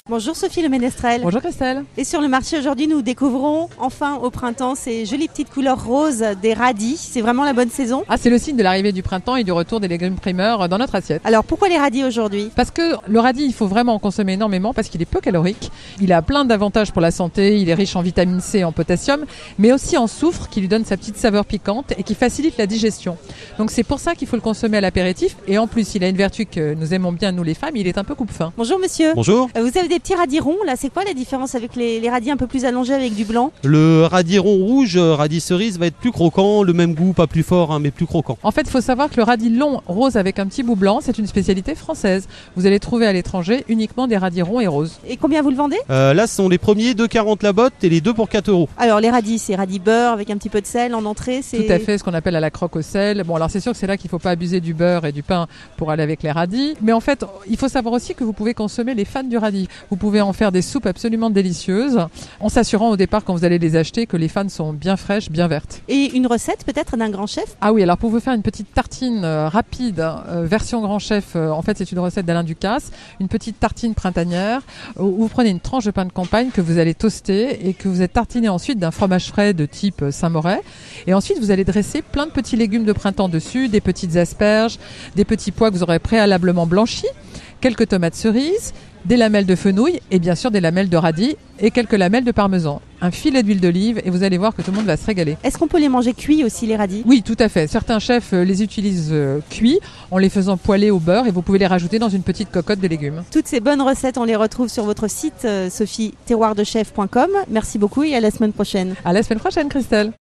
Bonjour Sophie Le Ménestrel. Bonjour Christelle. Et sur le marché aujourd'hui, nous découvrons enfin au printemps ces jolies petites couleurs roses des radis. C'est vraiment la bonne saison. Ah, c'est le signe de l'arrivée du printemps et du retour des légumes primeurs dans notre assiette. Alors pourquoi les radis aujourd'hui? Parce que le radis, il faut vraiment en consommer énormément parce qu'il est peu calorique. Il a plein d'avantages pour la santé. Il est riche en vitamine C et en potassium, mais aussi en soufre qui lui donne sa petite saveur piquante et qui facilite la digestion. Donc c'est pour ça qu'il faut le consommer à l'apéritif. Et en plus, il a une vertu que nous aimons bien, nous les femmes, il est un peu coupe-faim. Bonjour monsieur. Bonjour. Vous avez des petits radis ronds, là c'est quoi la différence avec les radis un peu plus allongés avec du blanc? Le radis rond rouge, radis cerise va être plus croquant, le même goût, pas plus fort, mais plus croquant. En fait, il faut savoir que le radis long rose avec un petit bout blanc, c'est une spécialité française. Vous allez trouver à l'étranger uniquement des radis ronds et roses. Et combien vous le vendez? Là, ce sont les premiers 2,40 la botte et les deux pour 4 €. Alors les radis, c'est radis beurre avec un petit peu de sel en entrée. Tout à fait, ce qu'on appelle à la croque au sel. Bon, alors c'est sûr que c'est là qu'il ne faut pas abuser du beurre et du pain pour aller avec les radis. Mais en fait, il faut savoir aussi que vous pouvez consommer les fans du radis. Vous pouvez en faire des soupes absolument délicieuses, en s'assurant au départ quand vous allez les acheter que les fans sont bien fraîches, bien vertes. Et une recette peut-être d'un grand chef? Ah oui, alors pour vous faire une petite tartine rapide, version grand chef, en fait c'est une recette d'Alain Ducasse, une petite tartine printanière, où vous prenez une tranche de pain de campagne que vous allez toaster et que vous êtes tartiné ensuite d'un fromage frais de type Saint-Moret. Et ensuite vous allez dresser plein de petits légumes de printemps dessus, des petites asperges, des petits pois que vous aurez préalablement blanchis, quelques tomates cerises, des lamelles de fenouil et bien sûr des lamelles de radis et quelques lamelles de parmesan. Un filet d'huile d'olive et vous allez voir que tout le monde va se régaler. Est-ce qu'on peut les manger cuits aussi les radis? Oui, tout à fait. Certains chefs les utilisent cuits en les faisant poêler au beurre et vous pouvez les rajouter dans une petite cocotte de légumes. Toutes ces bonnes recettes, on les retrouve sur votre site sophie-terroirdechef.com. Merci beaucoup et à la semaine prochaine. À la semaine prochaine Christelle.